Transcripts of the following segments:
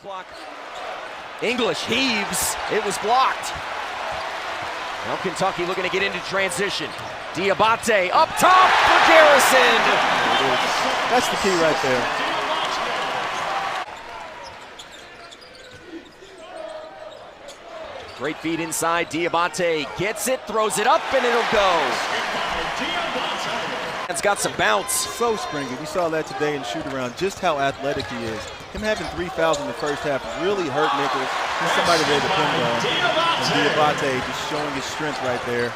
Clock. English heaves. It was blocked. Now Kentucky looking to get into transition. Dioubate up top for Garrison. That's the key right there. Great feed inside. Dioubate gets it, throws it up, and it'll go. It's got some bounce. So springy. We saw that today in shoot-around, just how athletic he is. Him having 3 fouls in the first half really hurt Nichols. He's somebody they depend on. And Dioubate just showing his strength right there.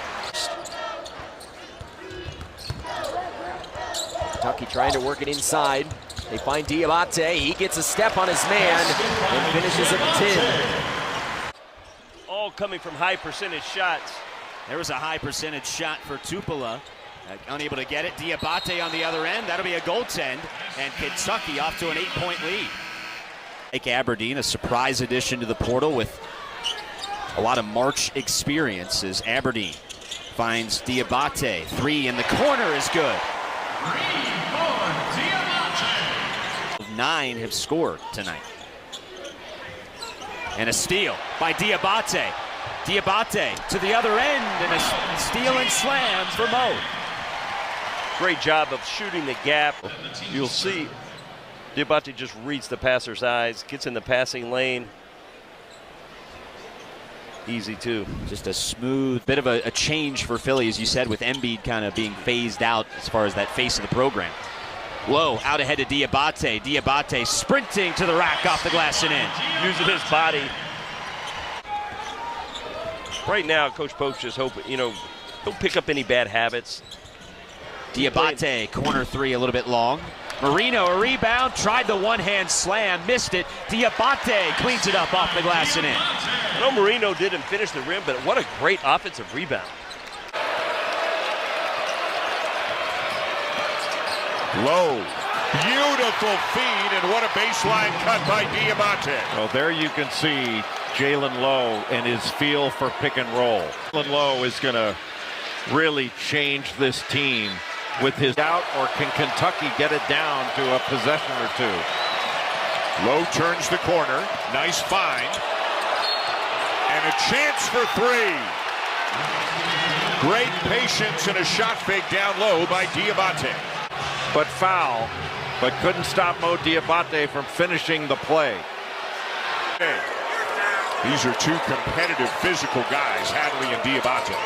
Kentucky trying to work it inside. They find Dioubate. He gets a step on his man and finishes at the 10. All coming from high percentage shots. There was a high percentage shot for Tupela. Unable to get it. Dioubate on the other end. That'll be a goaltend. And Kentucky off to an 8-point lead. Lake Aberdeen, a surprise addition to the portal with a lot of March experience as Aberdeen finds Dioubate. 3 in the corner is good. 9 have scored tonight. And a steal by Dioubate. Dioubate to the other end, and a steal and slam for Mo. Great job of shooting the gap. You'll see Dioubate just reads the passer's eyes, gets in the passing lane. Easy too. Just a smooth bit of a change for Philly, as you said, with Embiid kind of being phased out as far as that face of the program. Low, out ahead to Dioubate. Dioubate sprinting to the rack, off the glass and in. Using his body. Right now, Coach Pope's just hoping, don't pick up any bad habits. Dioubate, corner 3, a little bit long. Marino, a rebound, tried the one-hand slam, missed it. Dioubate cleans it up off the glass and in. I know Marino didn't finish the rim, but what a great offensive rebound. Low, beautiful feed, and what a baseline cut by Dioubate. Well, there you can see Jalen Lowe and his feel for pick and roll. Jalen Lowe is going to really change this team with his out, or can Kentucky get it down to a possession or 2? Lowe turns the corner, nice find, and a chance for 3. Great patience and a shot fake down low by Dioubate. But foul, but couldn't stop Mo Dioubate from finishing the play. These are 2 competitive physical guys, Hadley and Dioubate.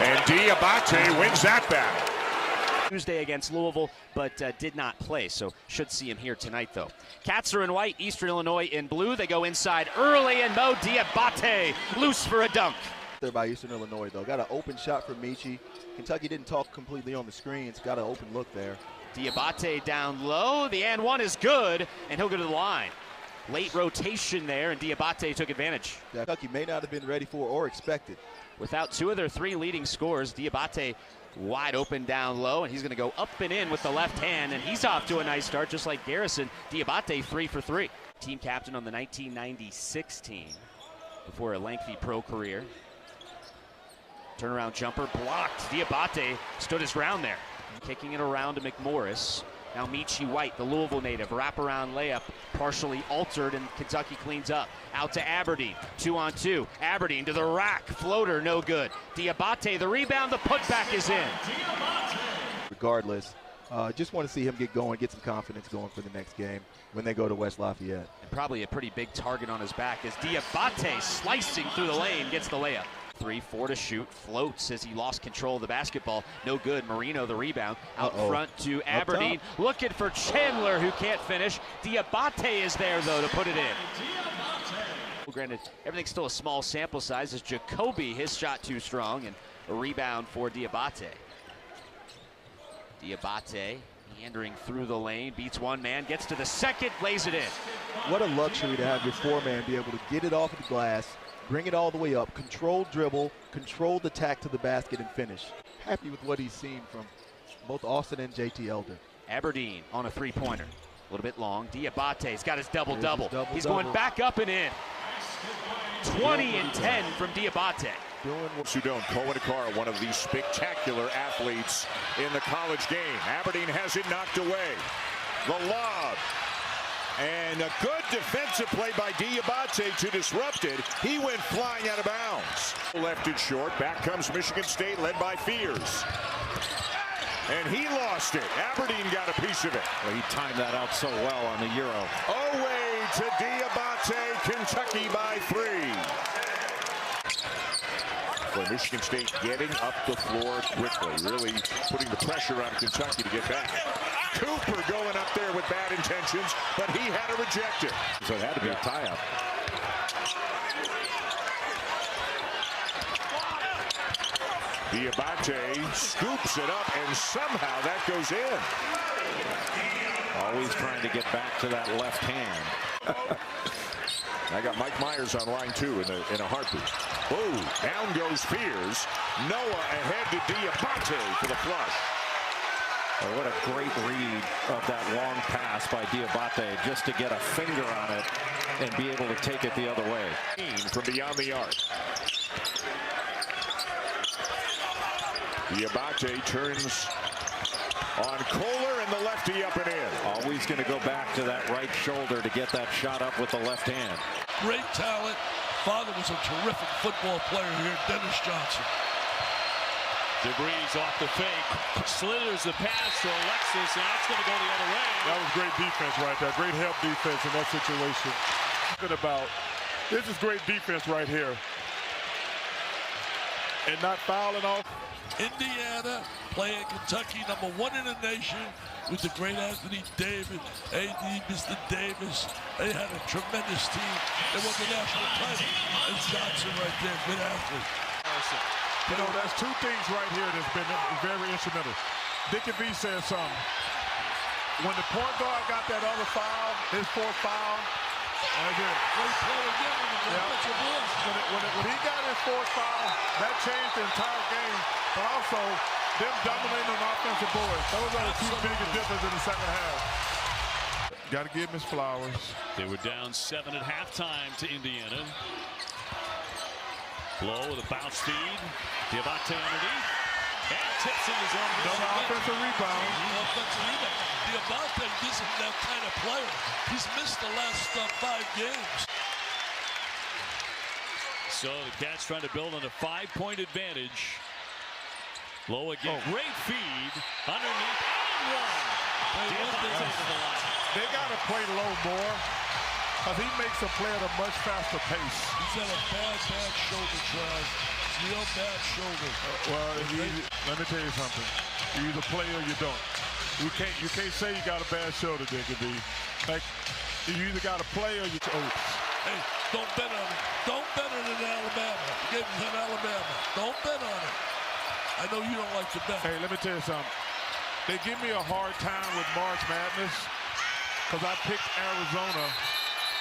And Dioubate wins that battle. Tuesday against Louisville, but did not play, so should see him here tonight, though. Cats are in white, Eastern Illinois in blue. They go inside early, and Mo Dioubate loose for a dunk. There by Eastern Illinois, though. Got an open shot from Michi. Kentucky didn't talk completely on the screens. Got an open look there. Dioubate down low. The and one is good, and he'll go to the line. Late rotation there, and Dioubate took advantage. Kentucky may not have been ready for or expected. Without 2 of their 3 leading scores, Dioubate wide open down low, and he's going to go up and in with the left hand, and he's off to a nice start, just like Garrison. Dioubate 3 for 3. Team captain on the 1996 team before a lengthy pro career. Turnaround jumper blocked. Dioubate stood his ground there. Kicking it around to McMorris. Now Michi White, the Louisville native, wraparound layup, partially altered, and Kentucky cleans up. Out to Aberdeen, 2-on-2. Aberdeen to the rack, floater, no good. Dioubate, the rebound, the putback is in. Regardless, just want to see him get going, get some confidence going for the next game when they go to West Lafayette. And probably a pretty big target on his back as Dioubate slicing through the lane, gets the layup. 3-4 to shoot, floats as he lost control of the basketball. No good. Marino the rebound. Out front to Aberdeen. Looking for Chandler, who can't finish. Dioubate is there, though, to put it in. Well, granted, everything's still a small sample size as Jacoby, his shot too strong, and a rebound for Dioubate. Dioubate meandering through the lane, beats one man, gets to the second, lays it in. What a luxury to have your 4-man be able to get it off of the glass, bring it all the way up, controlled dribble, controlled attack to the basket, and finish. Happy with what he's seen from both Austin and JT Elder. Aberdeen on a 3-pointer. A little bit long. Diabate's got his double-double. He's going back up and in. 20 and 10 from Dioubate. Sudone Cohen-Carr, one of these spectacular athletes in the college game. Aberdeen has it knocked away. The lob. And a good defensive play by Dioubate to disrupt it. He went flying out of bounds. Left it short. Back comes Michigan State, led by Fears. And he lost it. Aberdeen got a piece of it. Well, he timed that out so well on the Euro. Away to Dioubate, Kentucky by 3. For Michigan State getting up the floor quickly, really putting the pressure on Kentucky to get back. Cooper going up there with bad intentions, but he had to reject it. So it had to be a tie-up. Dioubate scoops it up, and somehow that goes in. Always trying to get back to that left hand. I got Mike Myers on line 2 in a heartbeat. Oh, down goes Fears. Noah ahead to Dioubate for the flush. Oh, what a great read of that long pass by Dioubate, just to get a finger on it and be able to take it the other way. From beyond the arc. Dioubate turns on Kohler, and the lefty up and in. Always going to go back to that right shoulder to get that shot up with the left hand. Great talent. Father was a terrific football player here, Dennis Johnson. DeBreeze off the fake, slithers the pass to Alexis, and that's going to go the other way. That was great defense right there. Great help defense in that situation. This is great defense right here. And not fouling off. Indiana playing Kentucky, #1 in the nation, with the great Anthony Davis, AD, Mr. Davis. They had a tremendous team. They won the national title. And Johnson right there, good athlete. You know, there's 2 things right here that's been very instrumental. Dickie V said something. When the point guard got that other foul, his 4th foul, right here. Great play again on the defensive board. When he got his 4th foul, that changed the entire game. But also, them dominating on offensive boards. Those are the 2 biggest differences in the second half. Got to give Miss Flowers. They were down 7 at halftime to Indiana. Low with a bounce feed. Dioubate underneath. And tips in his own. No offensive rebound. Offensive rebound. Dioubate isn't that kind of player. He's missed the last 5 games. So the Cats trying to build on a 5-point advantage. Low again. Great feed. Underneath. And one. Dioubate to the line. They got to play low more, because he makes a play at a much faster pace. He's got a bad shoulder, Trav. Real bad shoulder. Well, let me tell you something. You either play or you don't. You can't say you got a bad shoulder, Dickie B. Like, you either got to play or you don't. Hey, don't bet on it. Don't bet on it in Alabama. You gave him Alabama. Don't bet on it. I know you don't like to bet. Hey, let me tell you something. They give me a hard time with March Madness because I picked Arizona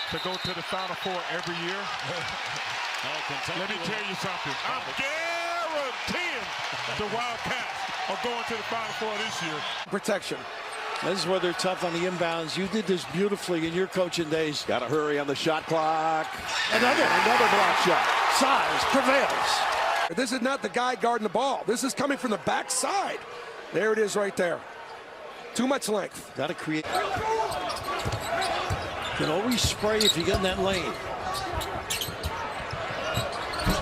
to go to the Final Four every year. Let me tell you something. I'm guaranteeing the Wildcats are going to the Final Four this year. Protection. This is where they're tough on the inbounds. You did this beautifully in your coaching days. Got to hurry on the shot clock. Another block shot. Size prevails. This is not the guy guarding the ball. This is coming from the backside. There it is right there. Too much length. Got to create. Can always spray if you get in that lane.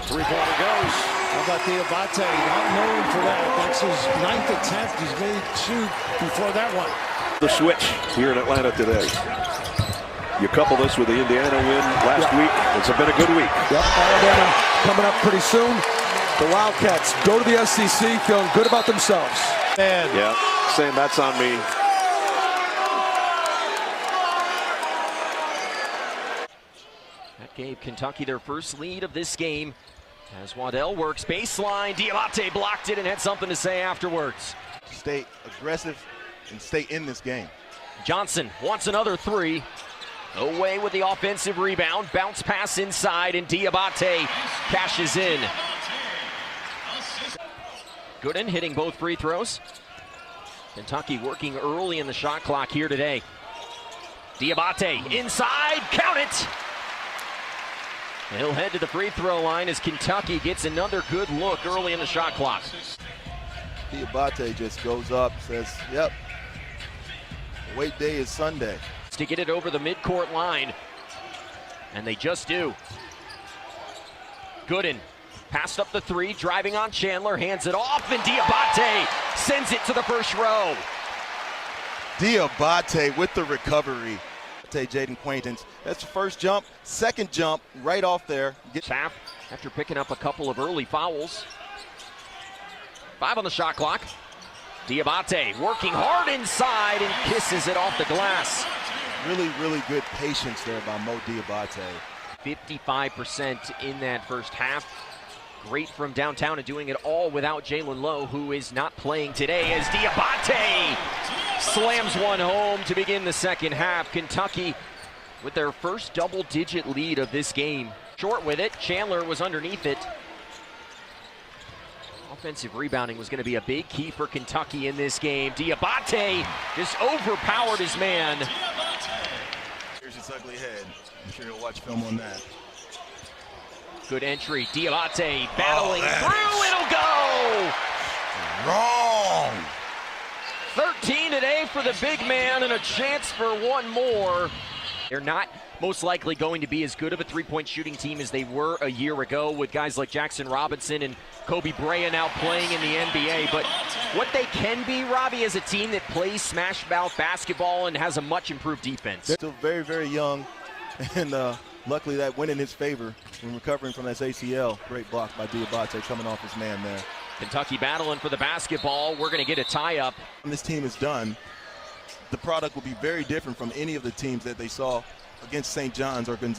3-pointer goes. How about Dioubate? Not known for that. That's his 9th attempt. He's made 2 before that one. The switch here in Atlanta today. You couple this with the Indiana win last week. It's been a good week. Yep, Alabama coming up pretty soon. The Wildcats go to the SEC feeling good about themselves. And yeah, saying that's on me. That gave Kentucky their first lead of this game. As Waddell works baseline, Dioubate blocked it and had something to say afterwards. Stay aggressive and stay in this game. Johnson wants another 3. Away with the offensive rebound. Bounce pass inside, and Dioubate cashes in. Gooden hitting both free throws. Kentucky working early in the shot clock here today. Dioubate inside, count it! He'll head to the free throw line as Kentucky gets another good look early in the shot clock. Dioubate just goes up, says, yep, wait day is Sunday. to get it over the midcourt line. And they just do. Gooden passed up the three, driving on Chandler, hands it off, and Dioubate sends it to the first row. Dioubate with the recovery. Jaden Quaintance. That's the first jump, second jump, right off there. Half after picking up a couple of early fouls. 5 on the shot clock. Dioubate working hard inside and kisses it off the glass. Really, really good patience there by Mo Dioubate. 55% in that first half. Great from downtown and doing it all without Jalen Lowe, who is not playing today, as Dioubate slams one home to begin the second half. Kentucky with their first double-digit lead of this game. Short with it. Chandler was underneath it. Offensive rebounding was going to be a big key for Kentucky in this game. Dioubate just overpowered his man. Here's his ugly head. I'm sure you'll watch film on that. Good entry. Dioubate battling through. It'll go. Wrong. 13 today for the big man and a chance for one more. They're not most likely going to be as good of a three-point shooting team as they were a year ago, with guys like Jackson Robinson and Kobe Bryant now playing in the NBA. But what they can be, Robbie, is a team that plays smash-mouth basketball and has a much improved defense. They're still very, very young, and luckily that went in his favor when recovering from that ACL. Great block by Dioubate coming off his man there. Kentucky battling for the basketball. We're going to get a tie-up. When this team is done, the product will be very different from any of the teams that they saw against St. John's or against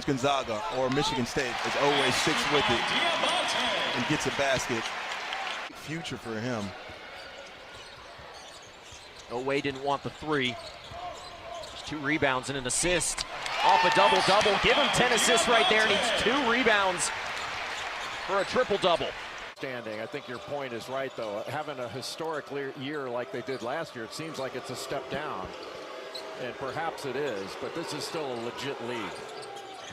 Gonzaga or Michigan State. As always sticks with it and gets a basket. Future for him. Oweh didn't want the three. There's 2 rebounds and an assist. Off a double-double. Give him 10 assists right there. Needs 2 rebounds for a triple-double. I think your point is right, though. Having a historic year like they did last year, it seems like it's a step down. And perhaps it is, but this is still a legit lead.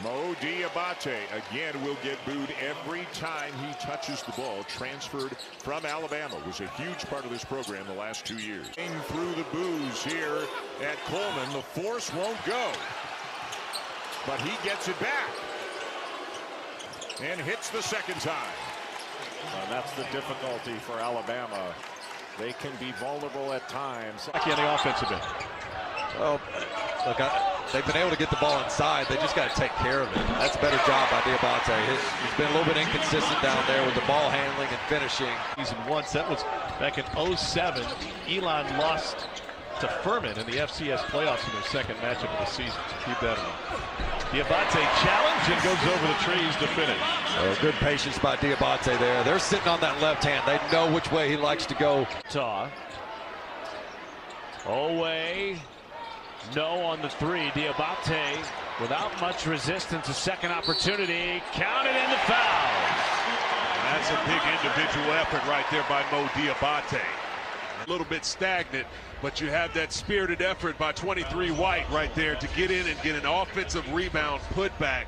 Mo Dioubate again will get booed every time he touches the ball. Transferred from Alabama, was a huge part of this program the last 2 years. Through the boos here at Coleman, the force won't go, but he gets it back and hits the second time. That's the difficulty for Alabama. They can be vulnerable at times. On the offensive end. Well, look, they've been able to get the ball inside. They just got to take care of it. That's a better job by Dioubate. He's been a little bit inconsistent down there with the ball handling and finishing. Season once, that was back in 07. Elon lost to Furman in the FCS playoffs in their second matchup of the season. So keep that in mind. Dioubate challenge and goes over the trees to finish. Oh, good patience by Dioubate there. They're sitting on that left hand. They know which way he likes to go. Oweh, no on the three. Dioubate without much resistance. A second opportunity. Counted in the foul. That's a big individual effort right there by Mo Dioubate. A little bit stagnant, but you have that spirited effort by 23 White right there to get in and get an offensive rebound put back.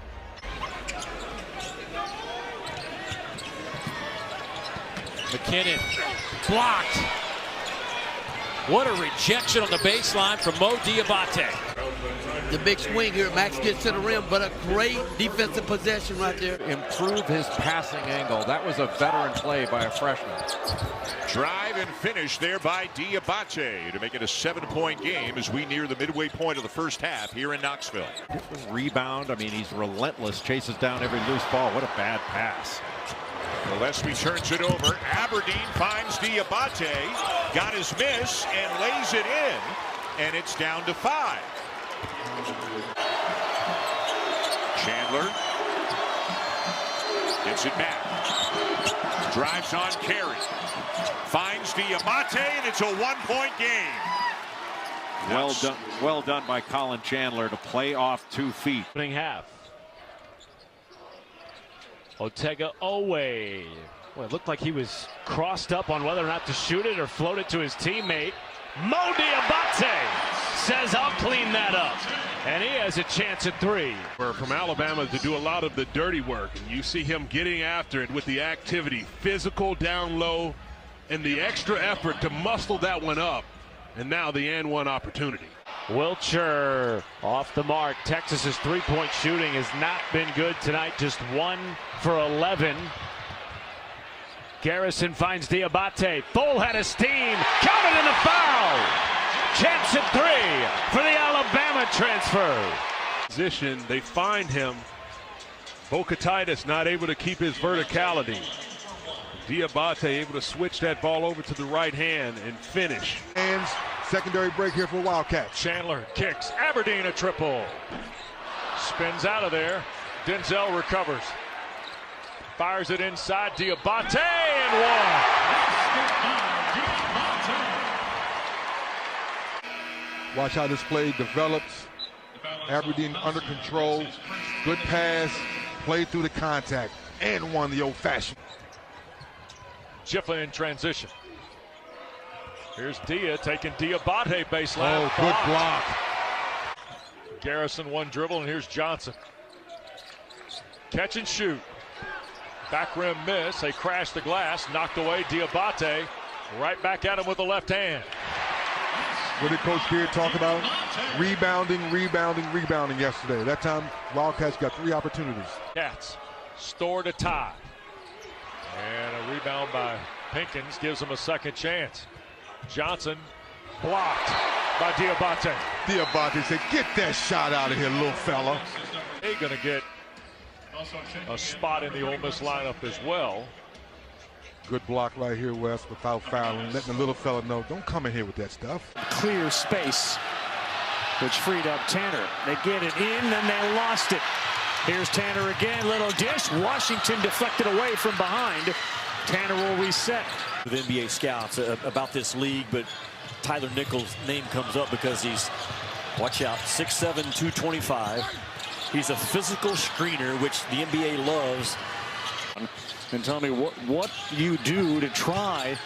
McKinnon blocked. What a rejection on the baseline from Mo Dioubate. The big swing here, Max gets to the rim, but a great defensive possession right there. Improve his passing angle. That was a veteran play by a freshman. Drive and finish there by Dioubate to make it a 7-point game as we near the midway point of the first half here in Knoxville. Rebound. I mean, he's relentless. Chases down every loose ball. What a bad pass. Gillespie turns it over. Aberdeen finds Dioubate. Got his miss and lays it in. And it's down to 5. Chandler gets it back. Drives on Carey. Finds Dioubate, and it's a 1-point game. Well done by Colin Chandler to play off 2 feet. Opening half. Otega Oweh. Well, it looked like he was crossed up on whether or not to shoot it or float it to his teammate. Mo Dioubate says, I'll clean that up. And he has a chance at 3. From Alabama to do a lot of the dirty work, and you see him getting after it with the activity, physical down low, and the extra effort to muscle that one up. And now the and one opportunity. Wilcher off the mark. Texas's three-point shooting has not been good tonight. Just 1 for 11. Garrison finds Dioubate. Full head of steam. Counted in the foul. Chance at 3 for the Alabama transfer. Position, they find him. Bocatitis not able to keep his verticality. Dioubate able to switch that ball over to the right hand and finish. Hands, secondary break here for Wildcats. Chandler kicks. Aberdeen a triple. Spins out of there. Denzel recovers. Fires it inside. Dioubate and one. Watch how this play develops. Aberdeen under control. Good pass. Played through the contact and won the old-fashioned. Chiflin in transition. Here's Dia taking Dioubate baseline. Oh, good block. Garrison one dribble, and here's Johnson. Catch and shoot. Back rim miss. They crash the glass. Knocked away. Dioubate right back at him with the left hand. What did Coach Beard talk about? Rebounding yesterday. That time, Wildcats got 3 opportunities. Cats stored a tie. And a rebound by Pinkins gives them a second chance. Johnson blocked by Dioubate. Dioubate said, get that shot out of here, little fella. They're going to get a spot in the Ole Miss lineup as well. Good block right here, Wes, without fouling. Letting the little fella know, don't come in here with that stuff. Clear space, which freed up Tanner. They get it in, and they lost it. Here's Tanner again, little dish. Washington deflected away from behind. Tanner will reset. With NBA scouts about this league, but Tyler Nichols' name comes up because he's, watch out, 6'7", 225. He's a physical screener, which the NBA loves. And tell me what you do to try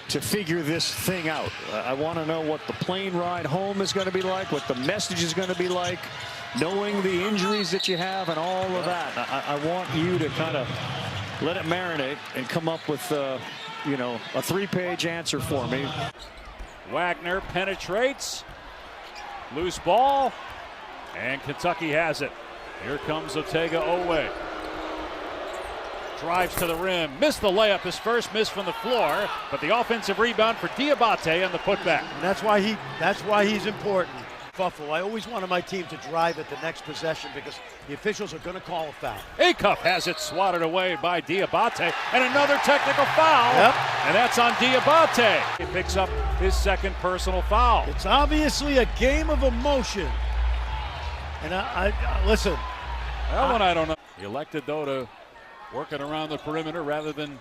to figure this thing out. I want to know what the plane ride home is going to be like, what the message is going to be like, knowing the injuries that you have and all of that. I want you to kind of let it marinate and come up with, you know, a 3-page answer for me. Wagner penetrates. Loose ball. And Kentucky has it. Here comes Otega-Oweh. Drives to the rim, missed the layup, his first miss from the floor, but the offensive rebound for Dioubate on the putback. And that's why he's important. Buffalo, I always wanted my team to drive at the next possession because the officials are going to call a foul. Acuff has it swatted away by Dioubate, and another technical foul. Yep. And that's on Dioubate. He picks up his second personal foul. It's obviously a game of emotion. And I listen. That one I don't know. He elected, though, to work it around the perimeter rather than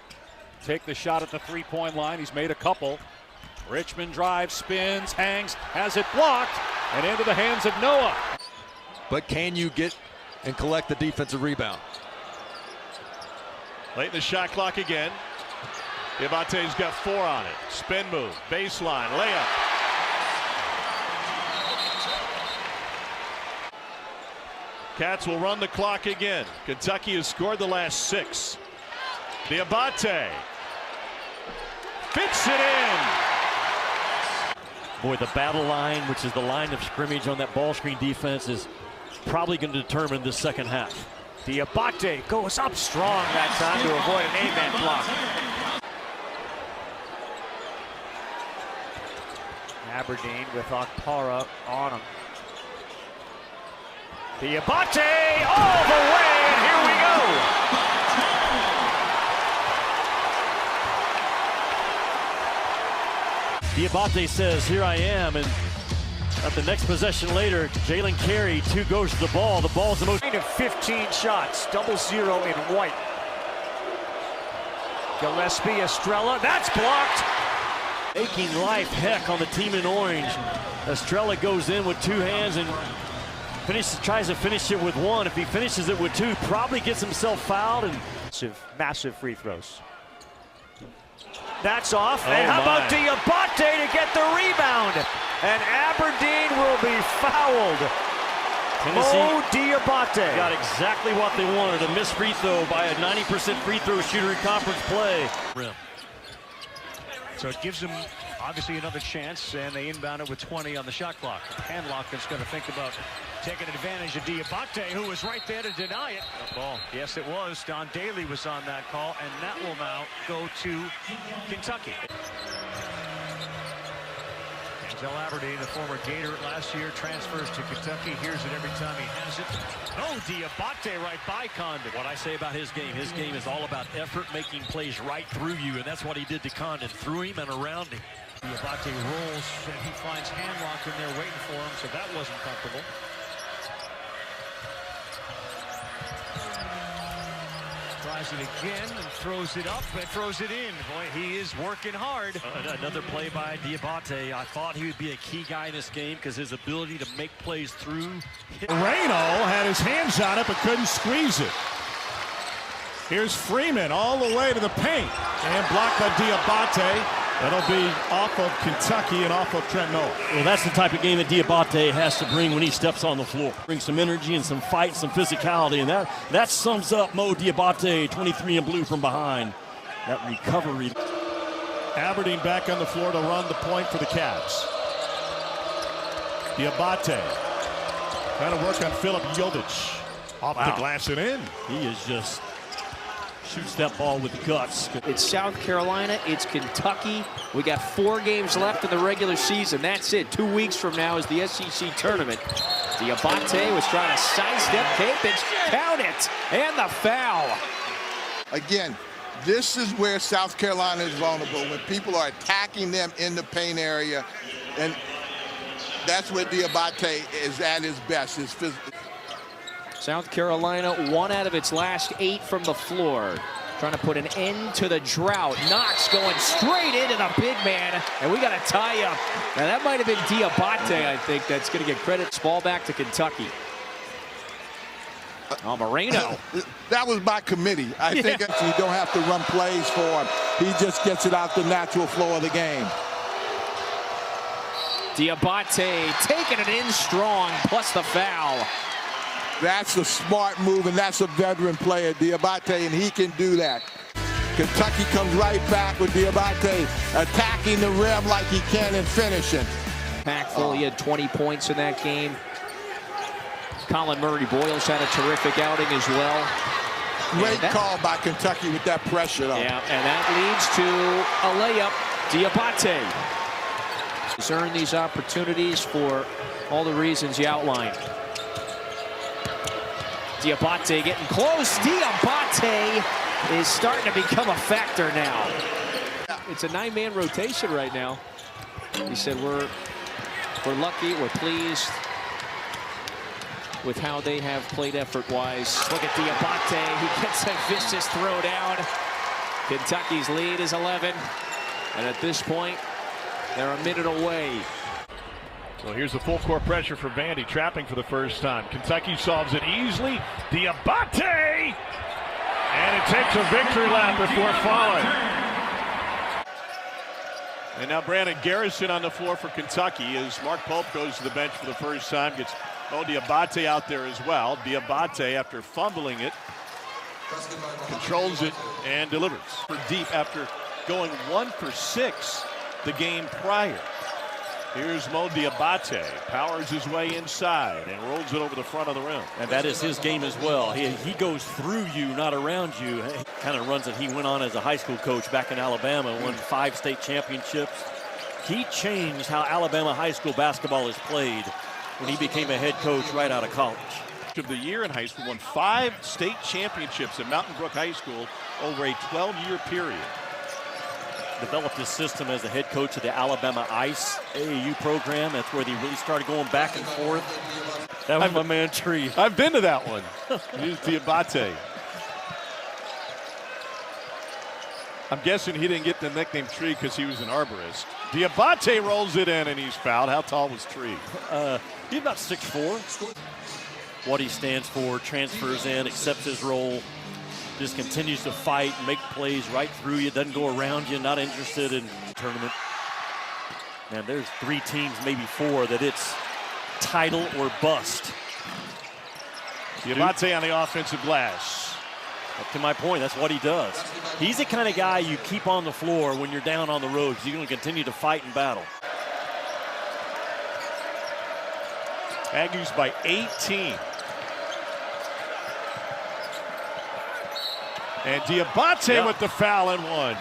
take the shot at the three-point line. He's made a couple. Richmond drives, spins, hangs, has it blocked, and into the hands of Noah. But can you get and collect the defensive rebound? Late in the shot clock again. Diobate's got 4 on it. Spin move, baseline, layup. Cats will run the clock again. Kentucky has scored the last 6. Dioubate fits it in. Boy, the battle line, which is the line of scrimmage on that ball screen defense, is probably going to determine the second half. Dioubate goes up strong that time to avoid an amen block. Aberdeen with Okpara on him. Dioubate all the way, and here we go. Dioubate says, here I am, and at the next possession later, Jalen Carey, 2 goes to the ball. The ball's the most. 15 shots, 0-0 in white. Gillespie, Estrella, that's blocked. Making life heck on the team in orange. Estrella goes in with 2 hands and tries to finish it with 1. If he finishes it with 2, probably gets himself fouled. And massive free throws. That's off. And how about Dioubate to get the rebound? And Aberdeen will be fouled. Mo Dioubate got exactly what they wanted. A missed free throw by a 90% free throw shooter in conference play. So it gives them Obviously another chance, and they inbound it with 20 on the shot clock. Handlock is going to think about taking advantage of Dioubate, who was right there to deny it. Ball. Yes, it was. Don Daly was on that call, and that will now go to Kentucky. Angel Aberdeen, the former Gator last year, transfers to Kentucky. Hears it every time he has it. Oh, Dioubate right by Condon. What I say about his game is all about effort, making plays right through you, and that's what he did to Condon, through him and around him. Dioubate rolls, and he finds Handlock in there waiting for him, so that wasn't comfortable. Tries it again and throws it up and throws it in. Boy, he is working hard. Another play by Dioubate. I thought he would be a key guy in this game because his ability to make plays through. Moreno had his hands on it but couldn't squeeze it. Here's Freeman all the way to the paint and blocked by Dioubate. That'll be off of Kentucky and off of Trent Noah. Well, that's the type of game that Dioubate has to bring when he steps on the floor. Bring some energy and some fight, some physicality, and that sums up Mo Dioubate, 23 in blue from behind. That recovery. Aberdeen back on the floor to run the point for the Cavs. Dioubate trying to work on Filip Jovic. Off the glass and in. He is just shoots that ball with guts. It's South Carolina, it's Kentucky. We got 4 games left in the regular season. That's it. 2 weeks from now is the SEC tournament. Dioubate was trying to sidestep Capich. Count it. And the foul. Again, this is where South Carolina is vulnerable, when people are attacking them in the paint area. And that's where Dioubate is at his best, his physical. South Carolina, 1 out of its last 8 from the floor. Trying to put an end to the drought. Knox going straight into the big man, and we got a tie-up. Now that might have been Dioubate, I think, that's going to get credit. Ball back to Kentucky. Oh, Moreno. That was by committee. I think you don't have to run plays for him. He just gets it out the natural flow of the game. Dioubate taking it in strong, plus the foul. That's a smart move, and that's a veteran player, Dioubate, and he can do that. Kentucky comes right back with Dioubate attacking the rim like he can and finishing. Impactful. He had 20 points in that game. Colin Murray-Boyles had a terrific outing as well. Great call by Kentucky with that pressure, though. Yeah, and that leads to a layup. Dioubate. He's earned these opportunities for all the reasons you outlined. Dioubate getting close. Dioubate is starting to become a factor now. It's a 9-man rotation right now. He said we're lucky, we're pleased with how they have played effort-wise. Look at Dioubate. He gets a vicious throw down. Kentucky's lead is 11. And at this point, they're a minute away. So here's the full court pressure for Vandy, trapping for the first time. Kentucky solves it easily. Dioubate! And it takes a victory lap before falling. And now Brandon Garrison on the floor for Kentucky as Mark Pope goes to the bench for the first time. Gets Dioubate out there as well. Dioubate, after fumbling it, controls it and delivers for deep after going 1 for 6 the game prior. Here's Mo Dioubate, powers his way inside and rolls it over the front of the rim. And that is his game as well. He goes through you, not around you. Kind of runs that he went on as a high school coach back in Alabama, won 5 state championships. He changed how Alabama high school basketball is played when he became a head coach right out of college. Of the year in high school, won 5 state championships at Mountain Brook High School over a 12-year period. Developed his system as a head coach of the Alabama Ice AAU program. That's where he really started going back and forth. That was my man Tree. I've been to that one. Here's Dioubate. I'm guessing he didn't get the nickname Tree because he was an arborist. Dioubate rolls it in and he's fouled. How tall was Tree? He's about 6'4". What he stands for, transfers in, accepts his role. Just continues to fight, make plays right through you, doesn't go around you, not interested in the tournament. And there's 3 teams, maybe 4, that it's title or bust. Dioubate on the offensive glass. Up to my point, that's what he does. He's the kind of guy you keep on the floor when you're down on the road because you're going to continue to fight and battle. Aggies by 18. And Dioubate with the foul and one.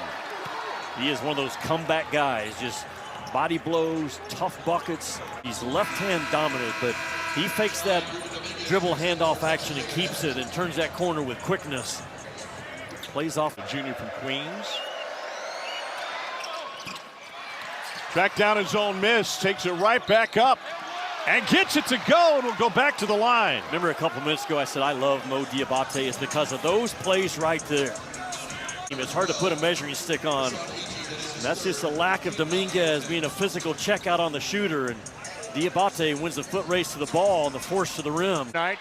He is one of those comeback guys, just body blows, tough buckets. He's left-hand dominant, but he fakes that dribble handoff action and keeps it and turns that corner with quickness. Plays off a junior from Queens. Track down his own miss, takes it right back up and gets it to go, and will go back to the line. Remember a couple minutes ago I said I love Mo Dioubate. It's because of those plays right there. It's hard to put a measuring stick on. And that's just a lack of Dominguez being a physical checkout on the shooter, and Dioubate wins the foot race to the ball and the force to the rim. Tonight,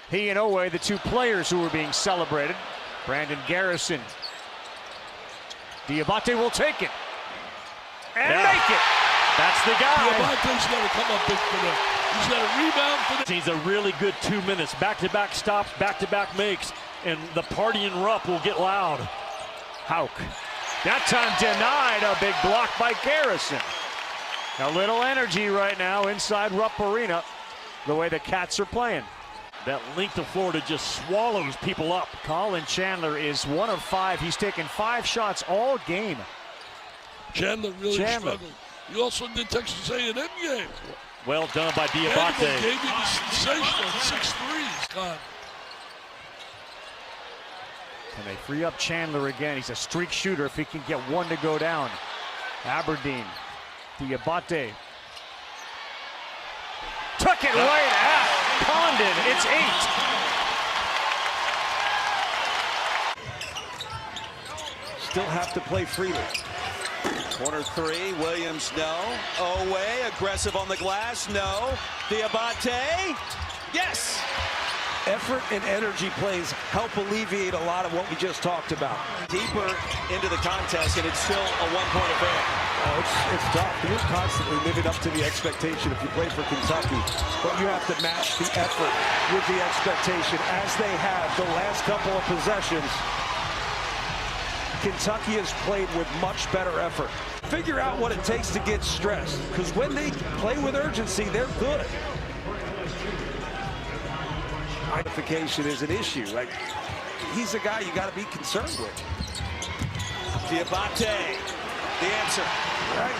he and Owe, the two players who were being celebrated. Brandon Garrison. Dioubate will take it and make it. That's the guy. Diobate's got to come up big for them. He's got a rebound for them. He's a really good 2 minutes. Back-to-back stops, back-to-back makes, and the party in Rupp will get loud. Hauk. That time denied. A big block by Garrison. A little energy right now inside Rupp Arena, the way the Cats are playing. That length of Florida just swallows people up. Colin Chandler is 1 of 5. He's taken 5 shots all game. Chandler really struggled. He also did Texas A&M game. Well done by Dioubate. Gave you the sensational 6 threes. God. And they free up Chandler again. He's a streak shooter if he can get one to go down. Aberdeen. Dioubate. Took it right at Condon. It's 8. Still have to play freely. Corner 3, Williams, no. Owe, aggressive on the glass, no. Dioubate, yes! Effort and energy plays help alleviate a lot of what we just talked about. Deeper into the contest, and it's still a one-point affair. It's tough. You're constantly living up to the expectation if you play for Kentucky. But you have to match the effort with the expectation, as they have the last couple of possessions. Kentucky has played with much better effort. Figure out what it takes to get stressed, because when they play with urgency, they're good. Identification is an issue. Like, he's a guy you got to be concerned with. Dioubate, the answer. Right.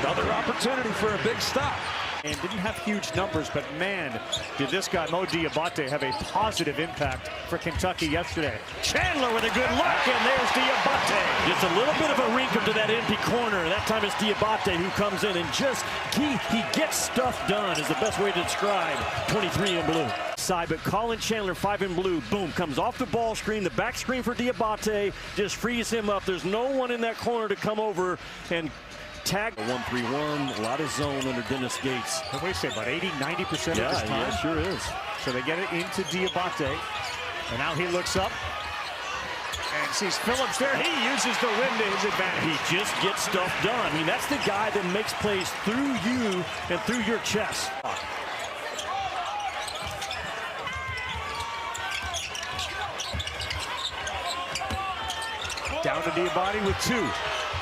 Another opportunity for a big stop. And didn't have huge numbers, but man, did this guy, Mo Dioubate, have a positive impact for Kentucky yesterday. Chandler with a good look, and there's Dioubate. Just a little bit of a wrinkle to that empty corner. That time it's Dioubate who comes in and just, he gets stuff done is the best way to describe 23 in blue. Side, but Colin Chandler, 5 in blue, boom, comes off the ball screen, the back screen for Dioubate, just frees him up. There's no one in that corner to come over and tag. 1-3-1, a lot of zone under Dennis Gates. What do you say, about 80-90% of this time? Yeah, it sure is. So they get it into Dioubate, and now he looks up and sees Phillips there. He uses the rim to his advantage. He just gets stuff done. I mean, that's the guy that makes plays through you and through your chest. Down to Dioubate with 2.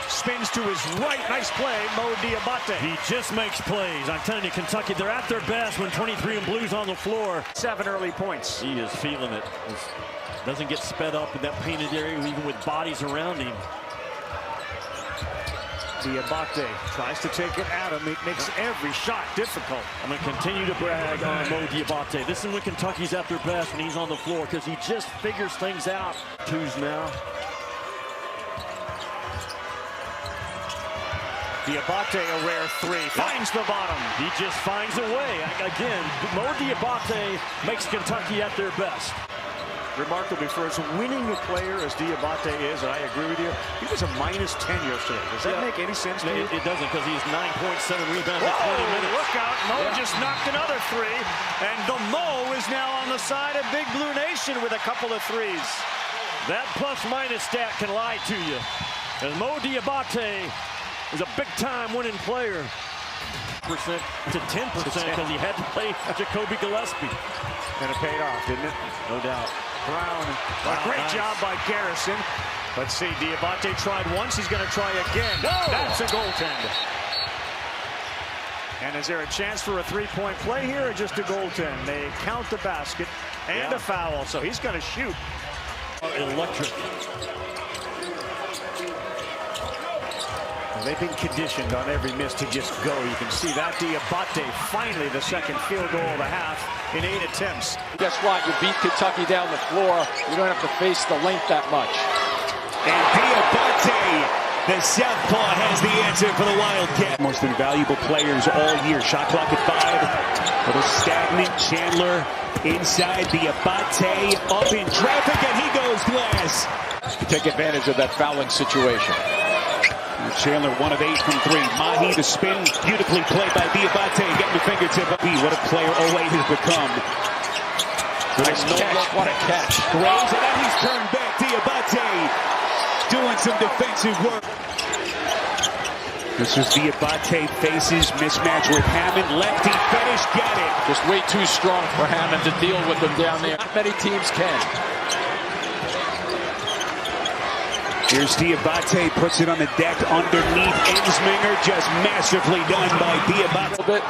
Spins to his right. Nice play, Mo Dioubate. He just makes plays. I'm telling you, Kentucky, they're at their best when 23 in blue's on the floor. 7 early points. He is feeling it. Doesn't get sped up in that painted area, even with bodies around him. Dioubate tries to take it at him. It makes every shot difficult. I'm going to continue to brag on Mo Dioubate. This is when Kentucky's at their best when he's on the floor, because he just figures things out. 2s now. Dioubate, a rare 3, finds the bottom. He just finds a way. Again, Mo Dioubate makes Kentucky at their best. Remarkably, for as winning a player as Dioubate is, and I agree with you, he was a -10 yesterday. Does that make any sense to you? It doesn't, because he's 9.7 rebounds in 20 minutes. Look out, Mo just knocked another 3, and the Mo is now on the side of Big Blue Nation with a couple of 3s. That plus-minus stat can lie to you. And Mo Dioubate is a big-time winning player. Percent to 10% because he had to play Jacoby Gillespie. And it paid off, didn't it? No doubt. Brown. A great job by Garrison. Let's see, Dioubate tried once, he's going to try again. That's a goaltend. And is there a chance for a three-point play here or just a goaltend? They count the basket and a foul, so he's going to shoot. Electric. They've been conditioned on every miss to just go. You can see that. Dioubate finally the second field goal of the half in 8 attempts. Guess what? You beat Kentucky down the floor. You don't have to face the length that much. And Dioubate, the southpaw, has the answer for the Wildcat. Most invaluable players all year. Shot clock at 5. A little stagnant. Chandler inside. Dioubate up in traffic, and he goes glass. To take advantage of that fouling situation. Chandler 1 of 8 from 3. Mahi the spin, beautifully played by Dioubate, getting the fingertip. What a player Owe has become. Nice catch, what a catch. Graves, and then he's turned back. Dioubate doing some defensive work. This is Dioubate faces mismatch with Hammond. Lefty finish, got it. Just way too strong for Hammond to deal with them down there. Not many teams can. Here's Dioubate, puts it on the deck underneath Ensminger, just massively done by Dioubate. A bit.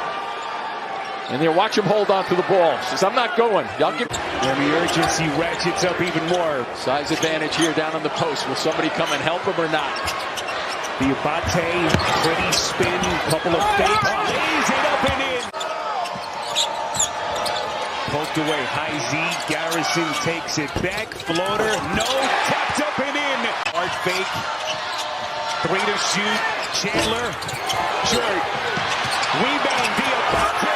And there, watch him hold on to the ball. Says, I'm not going. Y'all give. And the urgency ratchets up even more. Size advantage here down on the post. Will somebody come and help him or not? Dioubate, pretty spin, couple of fakes, lays it up and in. Poked away, high Z, Garrison takes it back, floater, no, tapped up and in. Hard fake, 3 to shoot, Chandler, short, rebound, Dioubate.